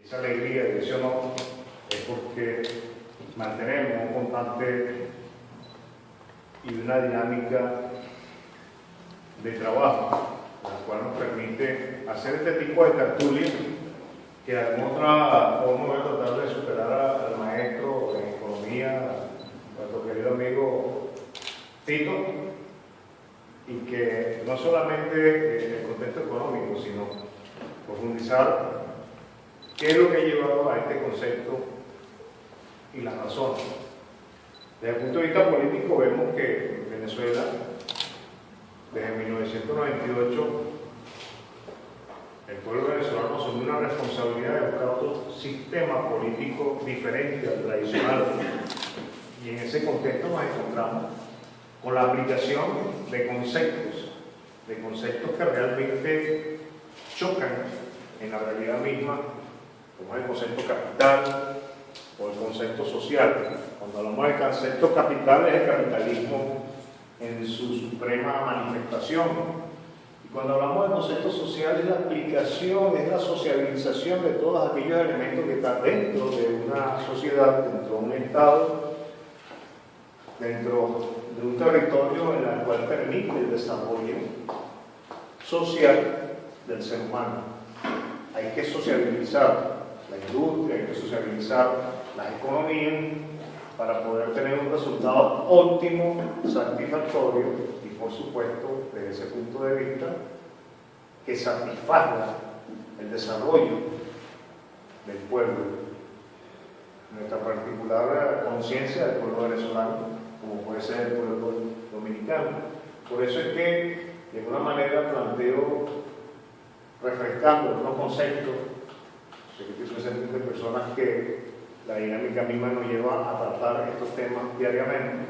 esa alegría y ese honor es porque mantenemos un constante y una dinámica de trabajo, la cual nos permite hacer este tipo de tertulia que de alguna otra forma voy a tratar de superar al maestro en economía, nuestro querido amigo Tito, y que no solamente en el contexto económico, sino profundizar qué es lo que ha llevado a este concepto y las razones. Desde el punto de vista político vemos que Venezuela, desde 1998, el pueblo venezolano asumió una responsabilidad de buscar otro sistema político diferente al tradicional. Y en ese contexto nos encontramos con la aplicación de conceptos que realmente chocan en la realidad misma, como es el concepto capital o el concepto social. Cuando hablamos del concepto capital es el capitalismo en su suprema manifestación. Y cuando hablamos del concepto social es la aplicación, es la sociabilización de todos aquellos elementos que están dentro de una sociedad, dentro de un Estado, dentro de un territorio en el cual permite el desarrollo social del ser humano. Hay que sociabilizar la industria, hay que sociabilizar las economías para poder tener un resultado óptimo, satisfactorio y, por supuesto, desde ese punto de vista, que satisfaga el desarrollo del pueblo, nuestra particular conciencia del pueblo venezolano, como puede ser el pueblo dominicano. Por eso es que, de alguna manera, planteo, refrescando unos conceptos, sé que estoy presente de personas que la dinámica misma nos lleva a tratar estos temas diariamente,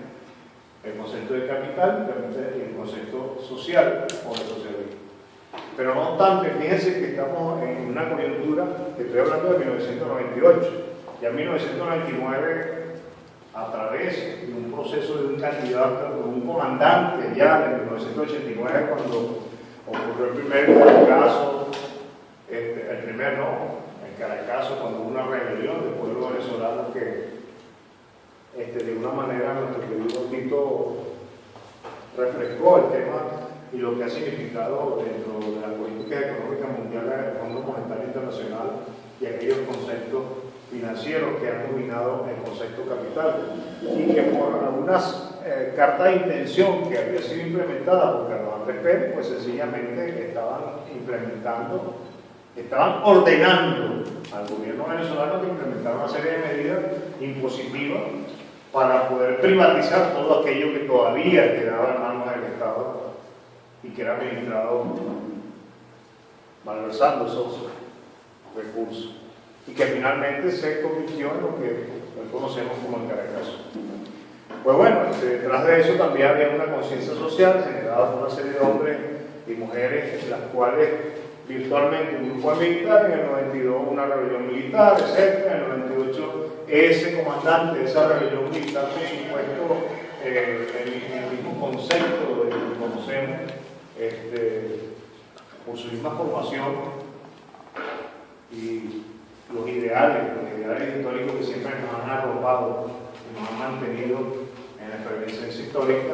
el concepto de capital y el concepto social o de socialismo. Pero no obstante, fíjense que estamos en una coyuntura, que estoy hablando de 1998, ya en 1999, a través de un proceso de un candidato, de un comandante ya en 1989, cuando ocurrió el primer caso, Caracazo, cuando hubo una rebelión del pueblo venezolano que de una manera nuestro querido Tito refrescó el tema y lo que ha significado dentro de la política económica mundial, el Fondo Monetario Internacional y aquellos conceptos financieros que han dominado el concepto capital y que por algunas cartas de intención que había sido implementada por Carlos Andrés Pérez, pues sencillamente estaban ordenando al gobierno venezolano que implementara una serie de medidas impositivas para poder privatizar todo aquello que todavía quedaba en manos del Estado y que era administrado malversando esos recursos y que finalmente se convirtió en lo que hoy conocemos como el Caracazo. Pues bueno, detrás de eso también había una conciencia social generada por una serie de hombres y mujeres, las cuales virtualmente un grupo militar, en el 92 una rebelión militar, etc. En el 98 ese comandante de esa rebelión militar, por supuesto, el mismo concepto de lo que conocemos, por su misma formación y los ideales históricos que siempre nos han arropado y nos han mantenido en la efervescencia histórica,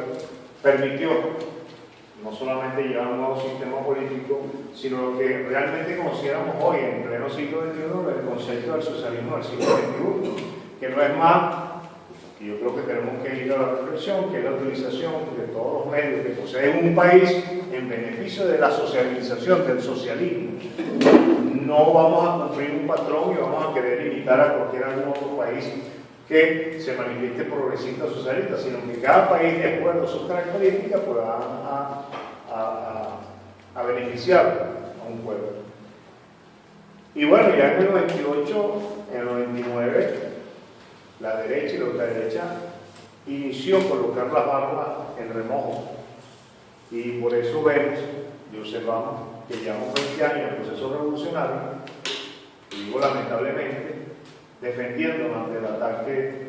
permitió no solamente llevar un nuevo sistema político, sino lo que realmente consideramos hoy, en pleno siglo XXI, el concepto del socialismo del siglo XXI, que no es más, y yo creo que tenemos que ir a la reflexión, que es la utilización de todos los medios que posee un país en beneficio de la socialización, del socialismo. No vamos a cumplir un patrón y vamos a querer imitar a cualquier otro país que se manifieste progresista o socialista, sino que cada país, de acuerdo a sus características, pueda a beneficiar a un pueblo. Y bueno, ya en el 98, en el 99, la derecha y la ultraderecha inició a colocar las barbas en remojo. Y por eso vemos y observamos que llevamos 20 años en el proceso revolucionario, y digo lamentablemente, defendiéndonos ante el ataque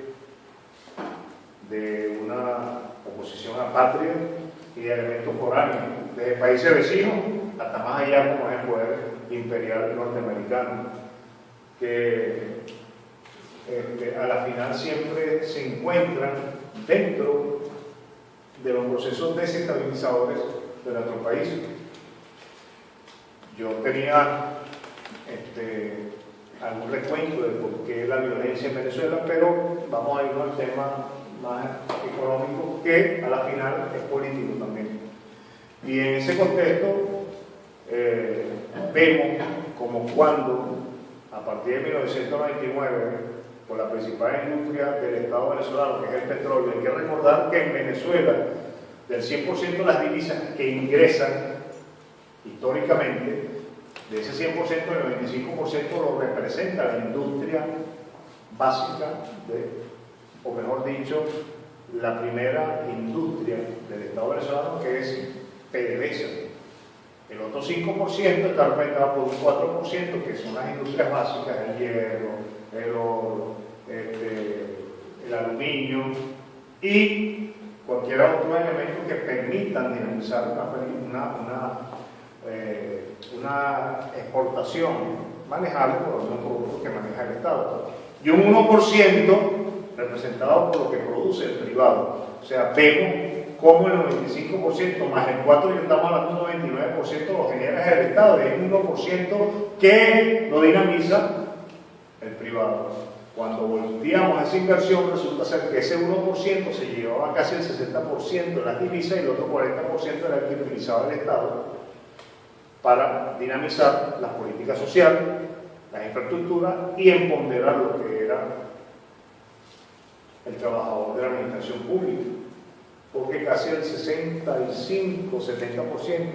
de una oposición apátrida y de elementos foráneos, desde países vecinos hasta más allá como es el poder imperial norteamericano, que final siempre se encuentran dentro de los procesos desestabilizadores de nuestro país. Yo tenía algún recuento de por qué la violencia en Venezuela, pero vamos a ir al tema más económico, que a la final es político también. Y en ese contexto vemos como cuando, a partir de 1999, por la principal industria del Estado venezolano, que es el petróleo, hay que recordar que en Venezuela, del 100% de las divisas que ingresan históricamente, de ese 100%, el 95% lo representa la industria básica, o mejor dicho, la primera industria del Estado venezolano, que es PDVSA. El otro 5% está representado por un 4%, que son las industrias básicas, el hierro, el oro, el aluminio y cualquier otro elemento que permitan dinamizar una exportación manejable por los productos que maneja el Estado. Y un 1% representado por lo que produce el privado. O sea, vemos cómo el 95% más el 4%, y estamos hablando de un 99%, lo genera el Estado, y hay un 1% que lo dinamiza el privado. Cuando volteamos esa inversión, resulta ser que ese 1% se llevaba casi el 60% de las divisas y el otro 40% era el que utilizaba el Estado para dinamizar las políticas sociales, las infraestructuras y empoderar lo que era el trabajador de la administración pública. Porque casi el 65-70%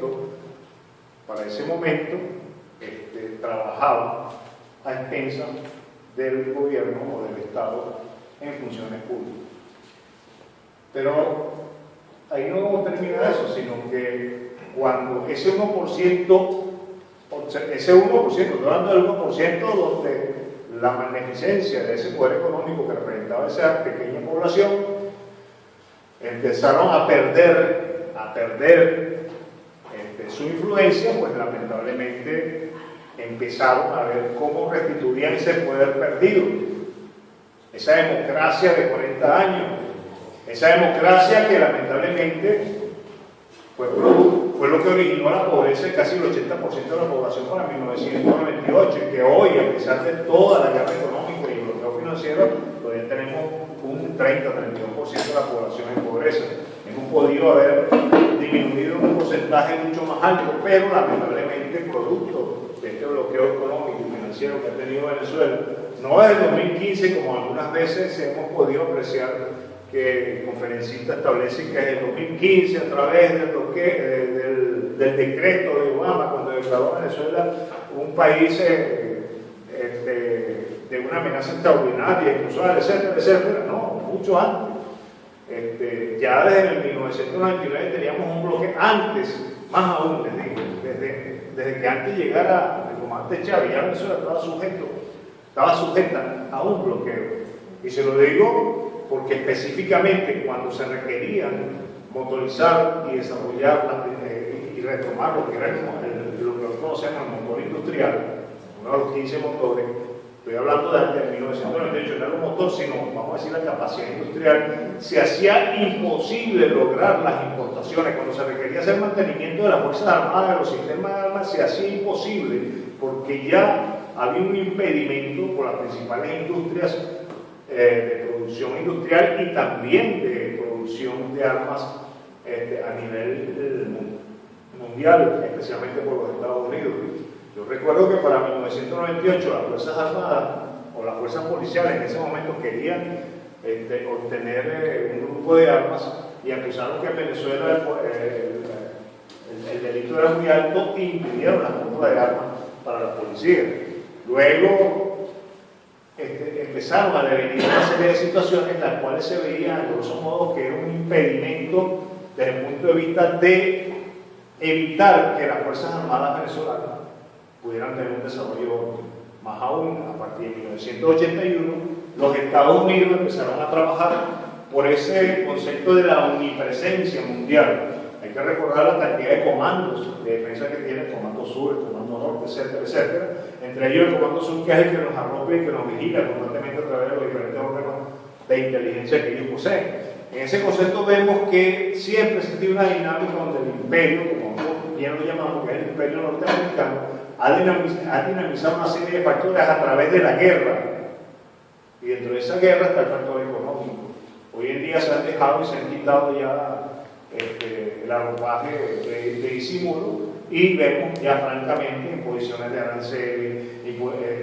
para ese momento trabajaba a expensas del gobierno o del Estado en funciones públicas. Pero ahí no termina eso, sino que cuando ese 1%, estoy hablando del 1% donde la magnificencia de ese poder económico que representaba esa pequeña población, empezaron a perder su influencia, pues lamentablemente empezaron a ver cómo restituían ese poder perdido, esa democracia de 40 años, esa democracia que lamentablemente fue lo que originó la pobreza de casi el 80% de la población para 1998, y que hoy, a pesar de toda la guerra económica y el bloqueo financiero, todavía tenemos un 30-32% de la población en pobreza. Hemos podido haber disminuido un porcentaje mucho más alto, pero lamentablemente producto de este bloqueo económico y financiero que ha tenido Venezuela, no desde el 2015, como algunas veces hemos podido apreciar que conferencistas establecen que desde el 2015, a través del decreto de Obama, cuando declaró a Venezuela un país de una amenaza extraordinaria, inusual, etcétera, etcétera, no, mucho antes. Ya desde el 1999 teníamos un bloqueo, antes, más aún, les digo, desde que antes llegara el comandante Chávez, ya Venezuela estaba sujeta a un bloqueo. Y se lo digo porque específicamente cuando se requerían motorizar y desarrollar y retomar lo que era lo que conocemos el motor industrial, uno de los 15 motores, estoy hablando de 1998, no era un motor, sino, vamos a decir, la capacidad industrial, se hacía imposible lograr las importaciones. Cuando se requería hacer mantenimiento de las Fuerzas Armadas, de los sistemas de armas, se hacía imposible, porque ya había un impedimento por las principales industrias de producción industrial y también de producción de armas a nivel mundial, especialmente por los Estados Unidos. Yo recuerdo que para 1998 las Fuerzas Armadas o las Fuerzas Policiales en ese momento querían obtener un grupo de armas y acusaron que en Venezuela el delito era muy alto e impidieron la compra de armas para la policía. Luego empezaron a devenir una serie de situaciones en las cuales se veía, de grosso modo, que era un impedimento desde el punto de vista de evitar que las Fuerzas Armadas venezolanas pudieran tener un desarrollo óptimo. Más aún, a partir de 1981, los Estados Unidos empezaron a trabajar por ese concepto de la omnipresencia mundial. Hay que recordar la cantidad de comandos de defensa que tiene el Comando Sur, el Comando Norte, etcétera, etcétera. Entre ellos el Comando Sur, que es el que nos arropa y que nos vigila constantemente a través de los diferentes órganos de inteligencia que ellos poseen. En ese concepto vemos que siempre existe una dinámica donde el imperio, como bien lo llamamos, que es el imperio norteamericano, ha dinamizado una serie de factores a través de la guerra. Y dentro de esa guerra está el factor económico. Hoy en día se han dejado y se han quitado ya el arropaje de disimulo y vemos ya francamente en posiciones de aranceles y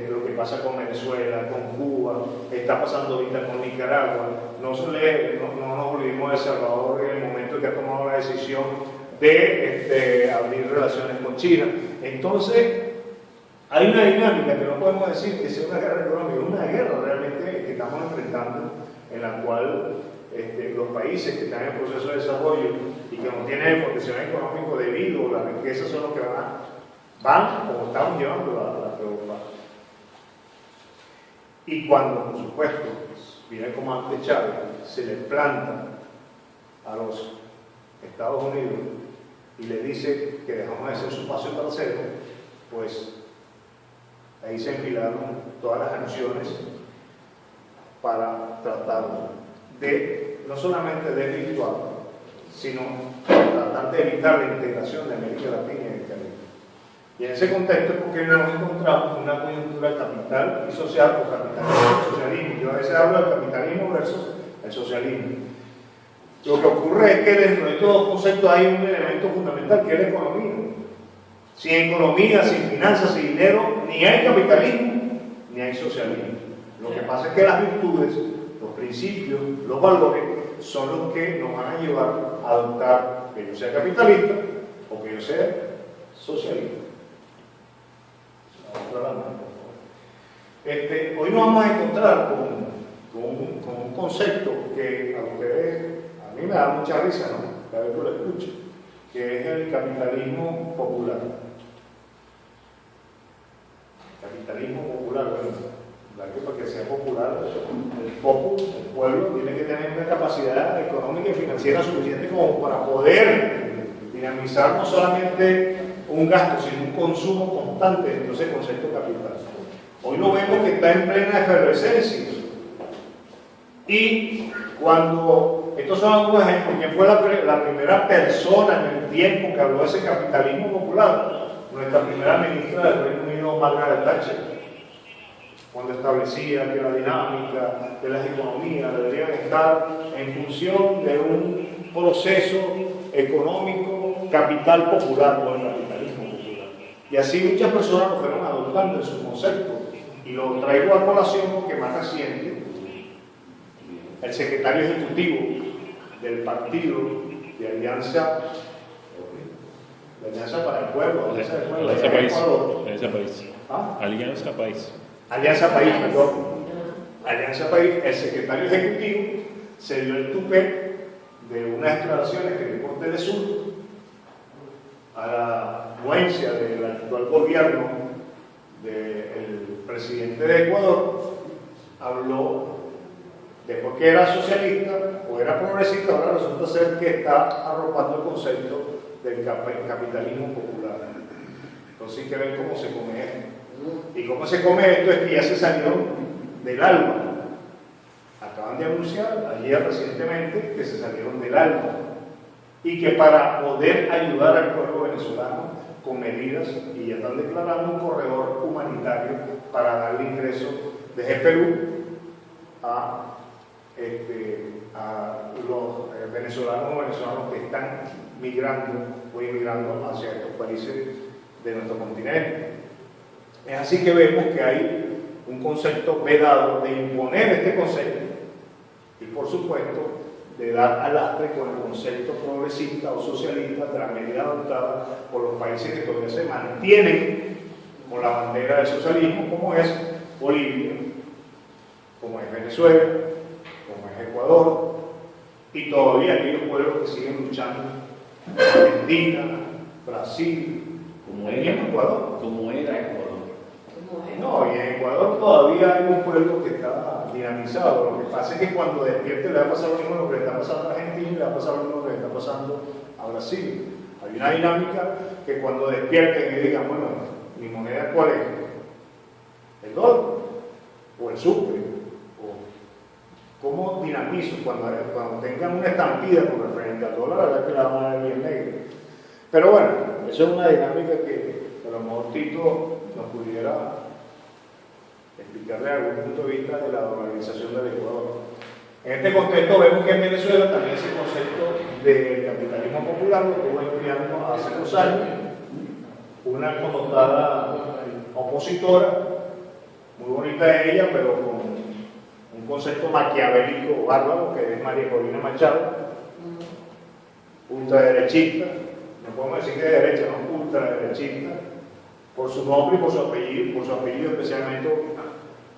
lo que pasa con Venezuela, con Cuba, está pasando ahorita con Nicaragua. No nos olvidemos de El Salvador en el momento que ha tomado la decisión de abrir relaciones con China. Entonces, hay una dinámica que no podemos decir que sea una guerra económica, es una guerra realmente que estamos enfrentando, en la cual los países que están en proceso de desarrollo y que no tienen el potencial económico debido a la riqueza son los que van como estamos llevando la preocupación. Y cuando, por supuesto, viene el comandante Chávez, se le planta a los Estados Unidos y le dice que dejamos de ser su espacio trasero, pues ahí se enfilaron todas las acciones para tratar de, no solamente desvirtuar, sino tratar de evitar la integración de América Latina y el Caribe. Y en ese contexto es porque nos encontramos una coyuntura capital y social, o capitalismo y socialismo. Yo a veces hablo del capitalismo versus el socialismo. Lo que ocurre es que dentro de estos dos conceptos hay un elemento fundamental que es la economía. Sin economía, sin finanzas, sin dinero, ni hay capitalismo, ni hay socialismo. Lo que pasa es que las virtudes, los principios, los valores, son los que nos van a llevar a adoptar que yo sea capitalista o que yo sea socialista. Hoy nos vamos a encontrar con un concepto que a ustedes, a mí me da mucha risa, ¿no? Cada vez que lo escucho, que es el capitalismo popular. Capitalismo popular, bueno, para que sea popular, el pueblo tiene que tener una capacidad económica y financiera suficiente como para poder dinamizar no solamente un gasto, sino un consumo constante dentro de ese concepto capital. Hoy lo vemos que está en plena efervescencia. Y cuando, estos son algunos ejemplos, ¿quién fue la primera persona en el tiempo que habló de ese capitalismo popular? Nuestra primera ministra del Reino Unido, Margaret Thatcher, cuando establecía que la dinámica de las economías deberían estar en función de un proceso económico capital popular o el capitalismo popular. Y así muchas personas lo fueron adoptando en su concepto. Y lo traigo a colación porque más reciente, el secretario ejecutivo del partido de Alianza para el Pueblo, Alianza País. ¿Ah? Alianza País. Alianza País, perdón. Alianza País, el secretario ejecutivo se dio el tupé de unas declaraciones que dio por Telesur a la influencia del actual gobierno del presidente de Ecuador. Habló después que era socialista o era progresista, ahora resulta ser que está arropando el concepto del capitalismo popular. Entonces hay que ver cómo se come esto. Y cómo se come esto es que ya se salió del ALBA. Acaban de anunciar ayer recientemente que se salieron del ALBA y que para poder ayudar al pueblo venezolano con medidas, y ya están declarando un corredor humanitario para darle ingreso desde Perú a los venezolanos o venezolanos que están migrando o inmigrando hacia estos países de nuestro continente. Es así que vemos que hay un concepto vedado de imponer este concepto y, por supuesto, de dar alastre con el concepto progresista o socialista de la medida adoptada por los países que todavía se mantienen con la bandera del socialismo, como es Bolivia, como es Venezuela, como es Ecuador, y todavía aquellos pueblos que siguen luchando, Argentina, Brasil, como y era Ecuador. Como era Ecuador. No, y en Ecuador todavía hay un pueblo que está dinamizado. Lo que pasa es que cuando despierte le va a pasar lo mismo que le está pasando a Argentina y le va a pasar lo mismo que le está pasando a Brasil. Hay una dinámica que cuando despierten y digan, bueno, ¿mi moneda cuál es? ¿El dólar? ¿O el sucre? ¿Cómo dinamizo cuando tengan una estampida con referente al dólar? La verdad es que la van a ver bien negra. Pero bueno, eso es una dinámica que a lo mejor Tito nos pudiera explicar desde algún punto de vista de la dolarización del Ecuador. En este contexto vemos que en Venezuela también ese concepto del capitalismo popular lo estuvo estudiando hace 2 años una connotada opositora, muy bonita ella, pero con un concepto maquiavélico bárbaro, que es María Corina Machado, ultraderechista, no podemos decir que de derecha, no, ultraderechista, por su nombre y por su apellido especialmente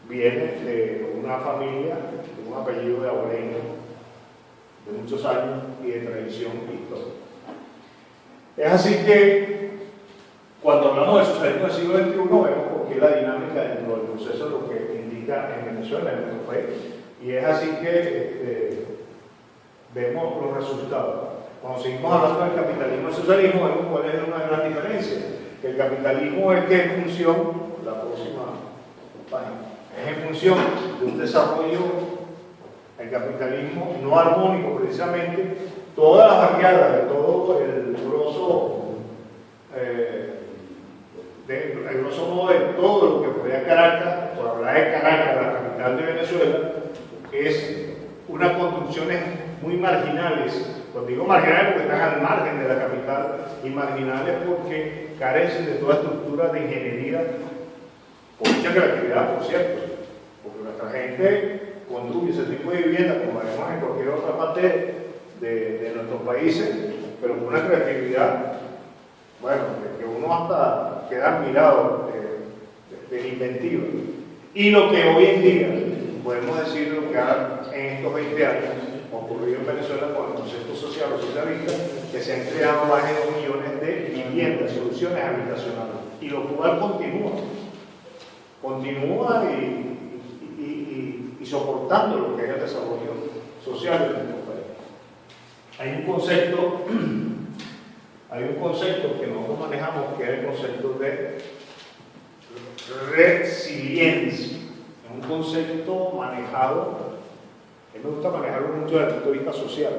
viene de una familia, de un apellido de abolengo, de muchos años y de tradición histórica. Es así que cuando hablamos de socialismo del siglo XXI vemos por qué la dinámica dentro del proceso es lo que indica en Venezuela, en nuestro país, y es así que vemos los resultados. Cuando seguimos hablando del capitalismo y el socialismo, vemos cuál es una gran diferencia. Que el capitalismo es que en función, la próxima página, es en función de un desarrollo, el capitalismo no armónico precisamente, todas las barriadas de todo el grosso modo de todo lo que rodea Caracas, por hablar de Caracas, la capital de Venezuela, es unas construcciones muy marginales. Cuando digo marginales porque están al margen de la capital, y marginales porque carecen de toda estructura de ingeniería, con mucha creatividad, por cierto, porque nuestra gente construye ese tipo de vivienda, como vemos en cualquier otra parte de nuestros países, pero con una creatividad, bueno, que uno hasta queda admirado de inventiva. Y lo que hoy en día, podemos decir lo que ha en estos 20 años ocurrido en Venezuela con el concepto social o socialista, que se han creado más de 2 millones de viviendas, soluciones habitacionales, y lo cual continúa y soportando lo que es el desarrollo social de nuestro país. Hay un concepto que nosotros manejamos, que es el concepto de resiliencia. Es un concepto manejado, a mí me gusta manejarlo mucho desde el punto de vista social.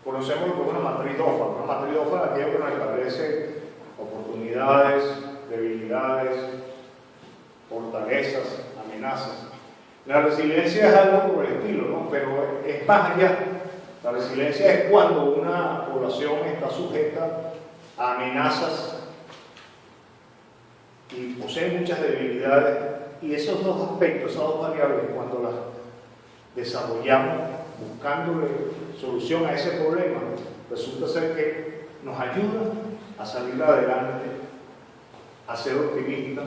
Conocemos lo que es una matriz DOFA. Una matriz DOFA es aquello que nos establece oportunidades, debilidades, fortalezas, amenazas. La resiliencia es algo por el estilo, ¿no? Pero es más allá. La resiliencia es cuando una población está sujeta a amenazas y posee muchas debilidades, y esos 2 aspectos, esas 2 variables, cuando las desarrollamos buscándole solución a ese problema, resulta ser que nos ayuda a salir adelante, a ser optimistas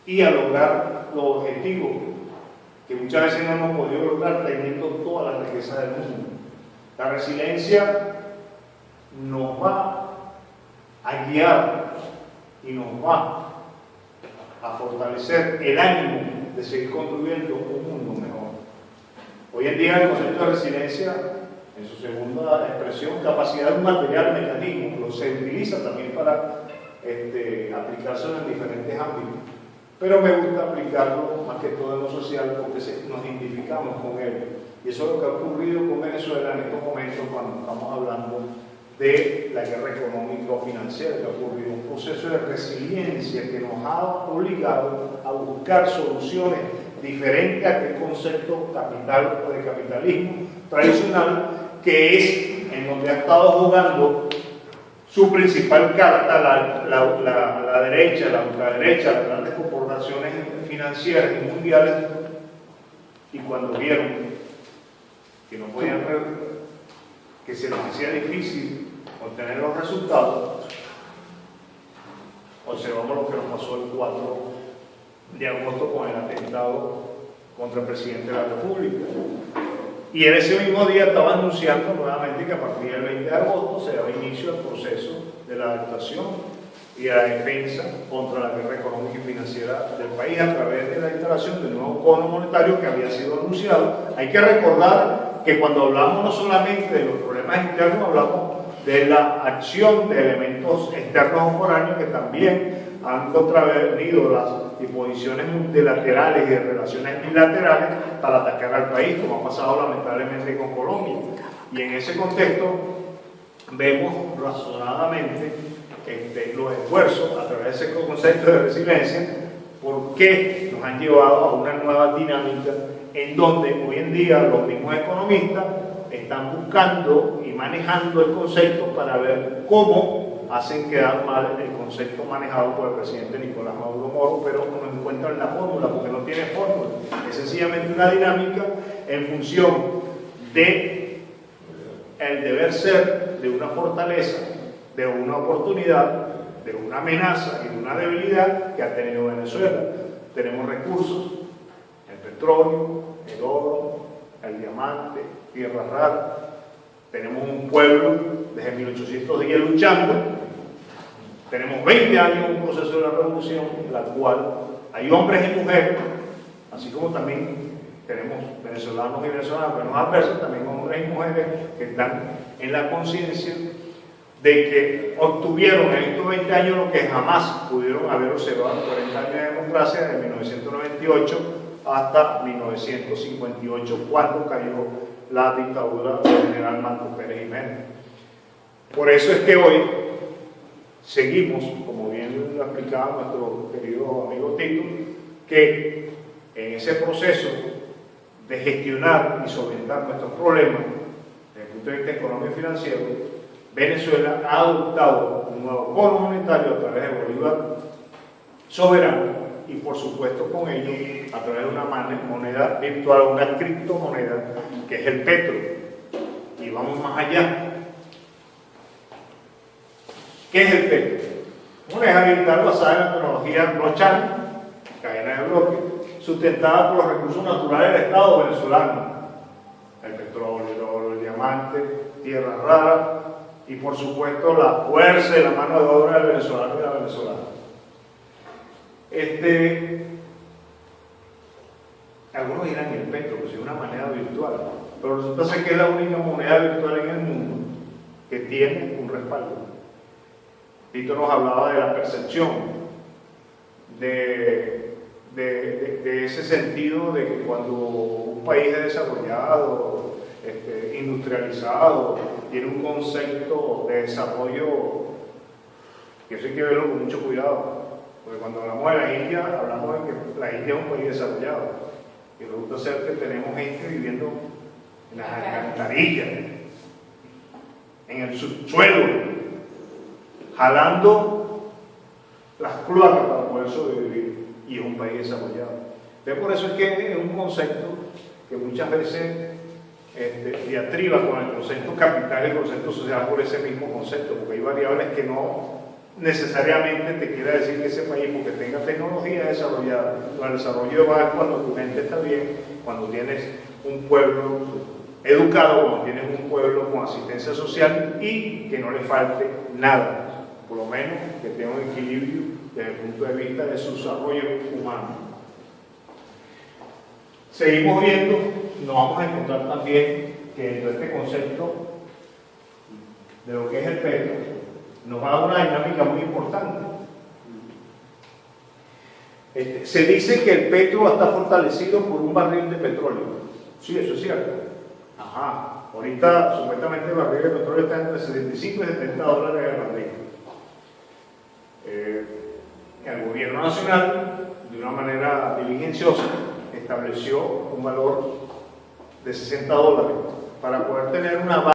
y a lograr los objetivos que muchas veces no hemos podido lograr teniendo toda la riqueza del mundo. La resiliencia nos va a guiar y nos va a fortalecer el ánimo de seguir construyendo un mundo mejor. Hoy en día el concepto de resiliencia, en su segunda expresión, capacidad de un material mecanismo, se utiliza también para aplicarse en diferentes ámbitos. Pero me gusta aplicarlo más que todo en lo social porque nos identificamos con él. Y eso es lo que ha ocurrido con Venezuela en estos momentos cuando estamos hablando de la guerra económica o financiera que ha ocurrido. Un proceso de resiliencia que nos ha obligado a buscar soluciones diferentes a aquel concepto capital o de capitalismo tradicional, que es en donde ha estado jugando su principal carta la derecha, la ultraderecha, las grandes corporaciones financieras y mundiales, y cuando vieron que no podían ver, que se les hacía difícil obtener los resultados, observamos lo que nos pasó el 4 de agosto con el atentado contra el presidente de la República. Y en ese mismo día estaba anunciando nuevamente que a partir del 20 de agosto se daba inicio al proceso de la adaptación y de la defensa contra la guerra económica y financiera del país a través de la instalación del nuevo cono monetario que había sido anunciado. Hay que recordar que cuando hablamos no solamente de los problemas internos, hablamos de la acción de elementos externos o foráneos que también han contravenido las disposiciones multilaterales y de relaciones bilaterales para atacar al país, como ha pasado lamentablemente con Colombia. Y en ese contexto vemos razonadamente los esfuerzos a través de ese concepto de resiliencia, porque nos han llevado a una nueva dinámica en donde hoy en día los mismos economistas están buscando y manejando el concepto para ver cómo hacen quedar mal el concepto manejado por el presidente Nicolás Maduro Moro, pero no encuentran la fórmula, porque no tiene fórmula. Es sencillamente una dinámica en función de el deber ser, de una fortaleza, de una oportunidad, de una amenaza y de una debilidad que ha tenido Venezuela. Tenemos recursos, el petróleo, el oro, el diamante, tierras raras. Tenemos un pueblo desde 1810 luchando. Tenemos 20 años en un proceso de la revolución, en la cual hay hombres y mujeres, así como también tenemos venezolanos y venezolanas, pero no adversos, también hombres y mujeres que están en la conciencia de que obtuvieron en estos 20 años lo que jamás pudieron haber observado en 40 años de democracia, de 1998 hasta 1958, cuando cayó la dictadura del general Marcos Pérez Jiménez. Por eso es que hoy seguimos, como bien lo explicaba nuestro querido amigo Tito, que en ese proceso de gestionar y solventar nuestros problemas desde el punto de vista económico y financiero, Venezuela ha adoptado un nuevo bono monetario a través de Bolívar soberano y por supuesto con ello a través de una moneda virtual, una criptomoneda que es el petro. Y vamos más allá. ¿Qué es el petro? Una moneda virtual basada en la tecnología blockchain, cadena de bloques, sustentada por los recursos naturales del Estado venezolano, el petróleo, el oro, el diamante, tierras raras y por supuesto la fuerza y la mano de obra del venezolano y de la venezolana. Algunos dirán que el petro, pues es una moneda virtual, pero resulta ser que es la única moneda virtual en el mundo que tiene un respaldo. Tito nos hablaba de la percepción de ese sentido de que cuando un país es desarrollado, industrializado, tiene un concepto de desarrollo que eso hay que verlo con mucho cuidado, porque cuando hablamos de la India, hablamos de que la India es un país desarrollado, y resulta ser que tenemos gente viviendo en las alcantarillas, en el subsuelo, jalando las cloacas para poder sobrevivir, y es un país desarrollado. Entonces, por eso es que es un concepto que muchas veces diatriba con el concepto capital y el concepto social por ese mismo concepto, porque hay variables que no necesariamente te quiere decir que ese país, porque tenga tecnología desarrollada, el desarrollo va cuando tu gente está bien, cuando tienes un pueblo educado, cuando tienes un pueblo con asistencia social y que no le falte nada, por lo menos que tenga un equilibrio desde el punto de vista de su desarrollo humano. Seguimos viendo, nos vamos a encontrar también que dentro de este concepto de lo que es el petro, nos va a dar una dinámica muy importante. Se dice que el petro está fortalecido por un barril de petróleo. Sí, eso es cierto. Ajá. Ahorita, supuestamente, el barril de petróleo está entre 75 y 70 dólares el barril. El gobierno nacional, de una manera diligenciosa, estableció un valor de 60 dólares para poder tener una base